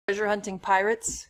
Treasure hunting pirates,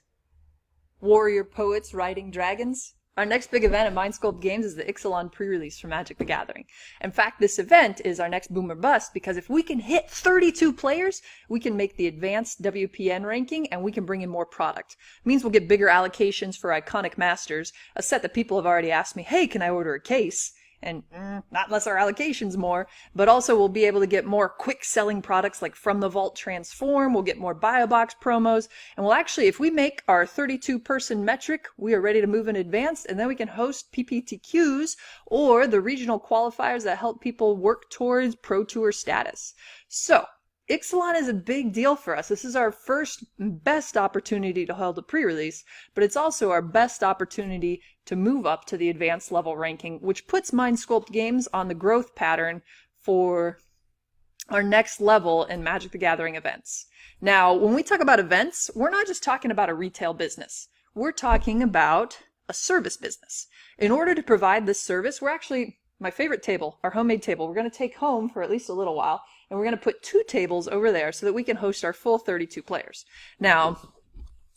warrior poets riding dragons. Our next big event at Sculpt Games is the Ixalan pre-release for Magic the Gathering. In fact, this event is our next boom or bust because if we can hit 32 players, we can make the advanced WPN ranking and we can bring in more product. It means we'll get bigger allocations for iconic masters, a set that people have already asked me, hey, can I order a case? And not unless our allocation's more, but also we'll be able to get more quick selling products like From the Vault Transform, we'll get more bio box promos, and we'll actually, if we make our 32 person metric, we are ready to move in advanced, and then we can host PPTQs or the regional qualifiers that help people work towards Pro Tour status. So, Ixalan is a big deal for us. This is our first best opportunity to hold a pre-release, but it's also our best opportunity to move up to the advanced level ranking, which puts Sculpt Games on the growth pattern for our next level in Magic the Gathering events. Now, when we talk about events, we're not just talking about a retail business. We're talking about a service business. In order to provide this service, we're actually, my favorite table, our homemade table, we're going to take home for at least a little while, and we're going to put 2 tables over there so that we can host our full 32 players. Now,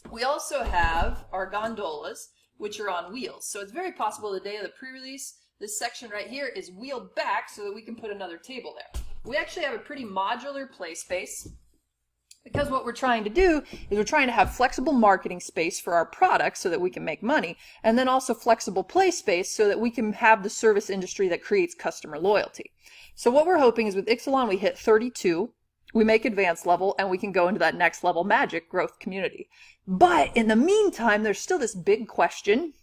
we also have our gondolas, which are on wheels. So it's very possible the day of the pre-release, this section right here is wheeled back so that we can put another table there. We actually have a pretty modular play space because what we're trying to do is we're trying to have flexible marketing space for our products so that we can make money, and then also flexible play space so that we can have the service industry that creates customer loyalty. So what we're hoping is with Ixalan we hit 32, we make advanced level, and we can go into that next level Magic growth community. But in the meantime, there's still this big question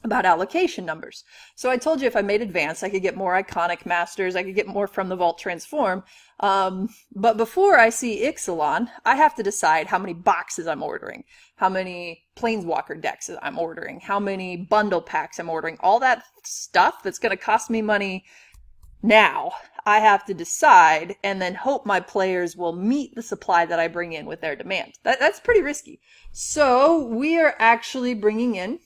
about allocation numbers. So I told you if I made advanced, I could get more iconic masters, I could get more From the Vault Transform. But before I see Ixalan, I have to decide how many boxes I'm ordering, how many Planeswalker decks I'm ordering, how many bundle packs I'm ordering, all that stuff that's going to cost me money now. I have to decide and then hope my players will meet the supply that I bring in with their demand. That's pretty risky. So we are actually bringing in,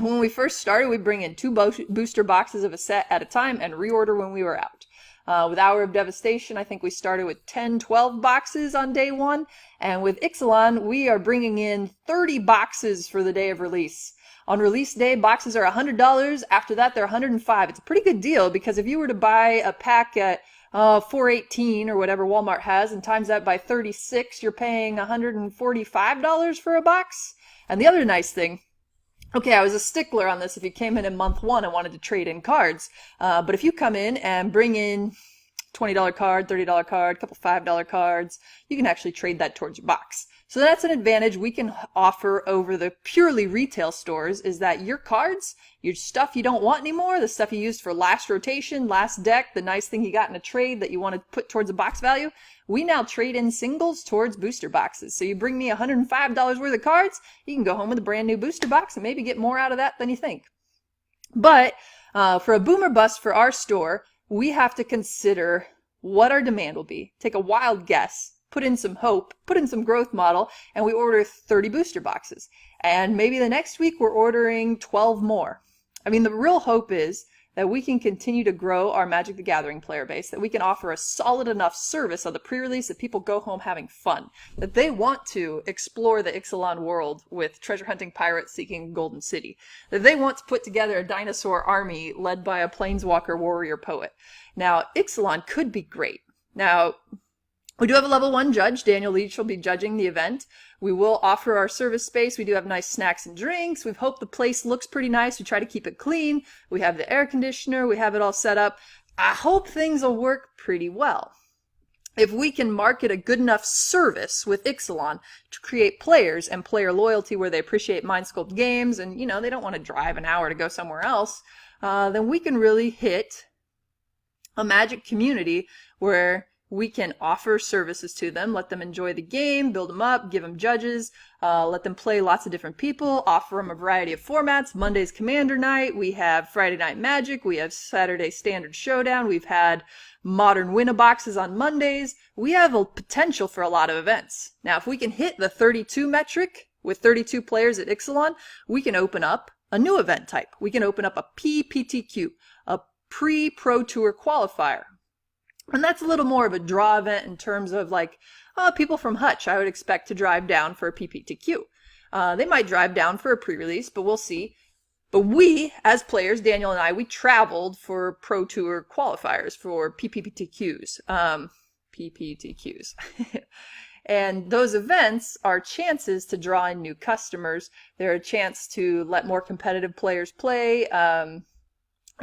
when we first started, we bring in 2 booster boxes of a set at a time and reorder when we were out. With Hour of Devastation, I think we started with 10, 12 boxes on day 1. And with Ixalan, we are bringing in 30 boxes for the day of release. On release day, boxes are $100. After that, they're $105. It's a pretty good deal because if you were to buy a pack at $4.18 or whatever Walmart has and times that by 36, you're paying $145 for a box. And the other nice thing, okay, I was a stickler on this if you came in month 1 and wanted to trade in cards. But if you come in and bring in $20 card, $30 card, a couple $5 cards, you can actually trade that towards your box. So that's an advantage we can offer over the purely retail stores, is that your cards, your stuff you don't want anymore, the stuff you used for last rotation, last deck, the nice thing you got in a trade that you want to put towards a box value, we now trade in singles towards booster boxes. So you bring me $105 worth of cards, you can go home with a brand new booster box and maybe get more out of that than you think. But for a boom or bust for our store, we have to consider what our demand will be, take a wild guess, put in some hope, put in some growth model, and we order 30 booster boxes. And maybe the next week we're ordering 12 more. I mean, the real hope is that we can continue to grow our Magic the Gathering player base, that we can offer a solid enough service on the pre-release that people go home having fun, that they want to explore the Ixalan world with treasure hunting pirates seeking Golden City, that they want to put together a dinosaur army led by a planeswalker warrior poet. Now, Ixalan could be great. Now, we do have a level 1 judge. Daniel Leach will be judging the event. We will offer our service space. We do have nice snacks and drinks. We've hoped the place looks pretty nice. We try to keep it clean. We have the air conditioner. We have it all set up. I hope things will work pretty well. If we can market a good enough service with Ixalan to create players and player loyalty where they appreciate Sculpt Games and, you know, they don't want to drive an hour to go somewhere else, then we can really hit a Magic community where we can offer services to them, let them enjoy the game, build them up, give them judges, let them play lots of different people, offer them a variety of formats. Monday's Commander Night, we have Friday Night Magic, we have Saturday Standard Showdown, we've had Modern Win-A-Boxes on Mondays. We have a potential for a lot of events. Now, if we can hit the 32 metric with 32 players at Ixalan, we can open up a new event type. We can open up a PPTQ, a pre-Pro Tour qualifier. And that's a little more of a draw event in terms of like, people from Hutch I would expect to drive down for a PPTQ. They might drive down for a pre-release, but we'll see. But we, as players, Daniel and I, we traveled for Pro Tour qualifiers for PPTQs. PPTQs. And those events are chances to draw in new customers. They're a chance to let more competitive players play, a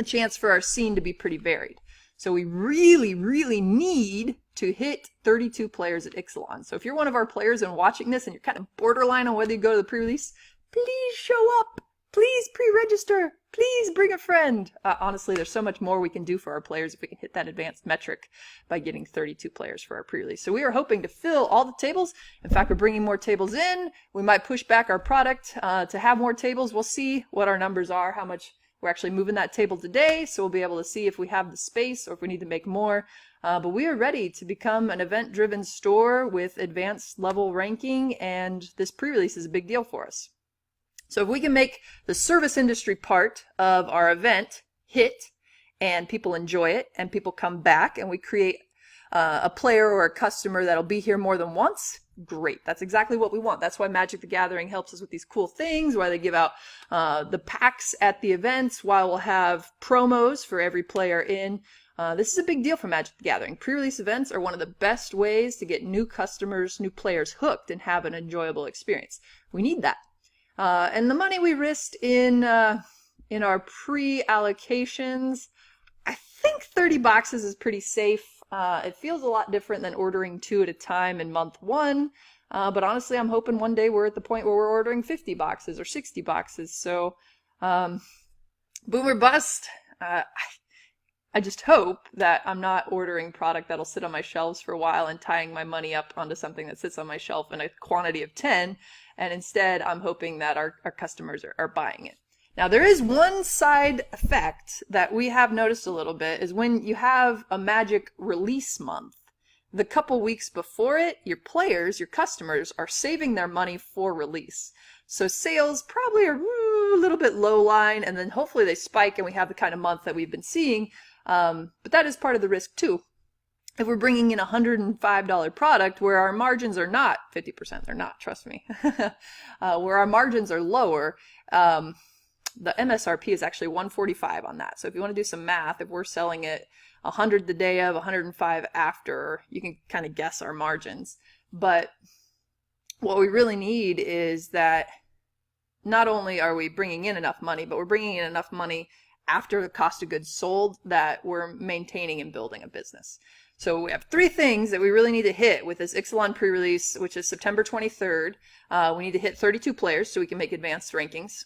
chance for our scene to be pretty varied. So we really, really need to hit 32 players at Ixalan. So if you're one of our players and watching this and you're kind of borderline on whether you go to the pre-release, please show up. Please pre-register. Please bring a friend. Honestly, there's so much more we can do for our players if we can hit that advanced metric by getting 32 players for our pre-release. So we are hoping to fill all the tables. In fact, we're bringing more tables in. We might push back our product to have more tables. We'll see what our numbers are, how much we're actually moving that table today. So we'll be able to see if we have the space or if we need to make more. But we are ready to become an event-driven store with advanced level ranking, and this pre-release is a big deal for us. So if we can make the service industry part of our event hit and people enjoy it and people come back and we create a player or a customer that'll be here more than once, great. That's exactly what we want. That's why Magic the Gathering helps us with these cool things, why they give out the packs at the events, why we'll have promos for every player in. This is a big deal for Magic the Gathering. Pre-release events are one of the best ways to get new customers, new players hooked and have an enjoyable experience. We need that. And the money we risked in our pre-allocations, I think 30 boxes is pretty safe. It feels a lot different than ordering 2 at a time in month 1. But honestly, I'm hoping one day we're at the point where we're ordering 50 boxes or 60 boxes. So, boom or bust. I just hope that I'm not ordering product that'll sit on my shelves for a while and tying my money up onto something that sits on my shelf in a quantity of 10. And instead, I'm hoping that our customers are buying it. Now, there is one side effect that we have noticed a little bit is when you have a Magic release month, the couple weeks before it, your players, your customers are saving their money for release. So sales probably are a little bit low line, and then hopefully they spike and we have the kind of month that we've been seeing. But that is part of the risk too. If we're bringing in a $105 product where our margins are not 50%, they're not, trust me, where our margins are lower, the MSRP is actually $145 on that. So if you want to do some math, if we're selling it 100 the day of, 105 after, you can kind of guess our margins. But what we really need is that not only are we bringing in enough money, but we're bringing in enough money after the cost of goods sold that we're maintaining and building a business. So we have 3 things that we really need to hit with this Ixalan pre-release, which is September 23rd. We need to hit 32 players so we can make advanced rankings.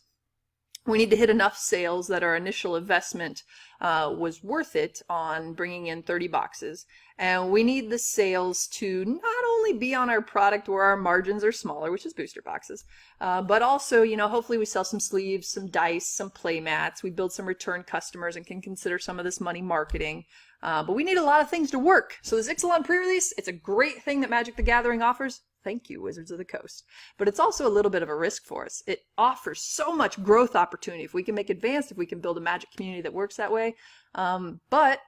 We need to hit enough sales that our initial investment was worth it on bringing in 30 boxes. And we need the sales to not only be on our product where our margins are smaller, which is booster boxes, but also, hopefully we sell some sleeves, some dice, some play mats. We build some return customers and can consider some of this money marketing. But we need a lot of things to work. So this Ixalan pre-release, it's a great thing that Magic the Gathering offers. Thank you, Wizards of the Coast. But it's also a little bit of a risk for us. It offers so much growth opportunity. If we can make advanced, if we can build a Magic community that works that way. But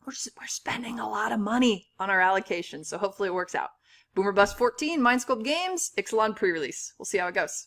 we're spending a lot of money on our allocations, so hopefully it works out. Boomer Bust 14, Sculpt Games, Ixalan pre-release. We'll see how it goes.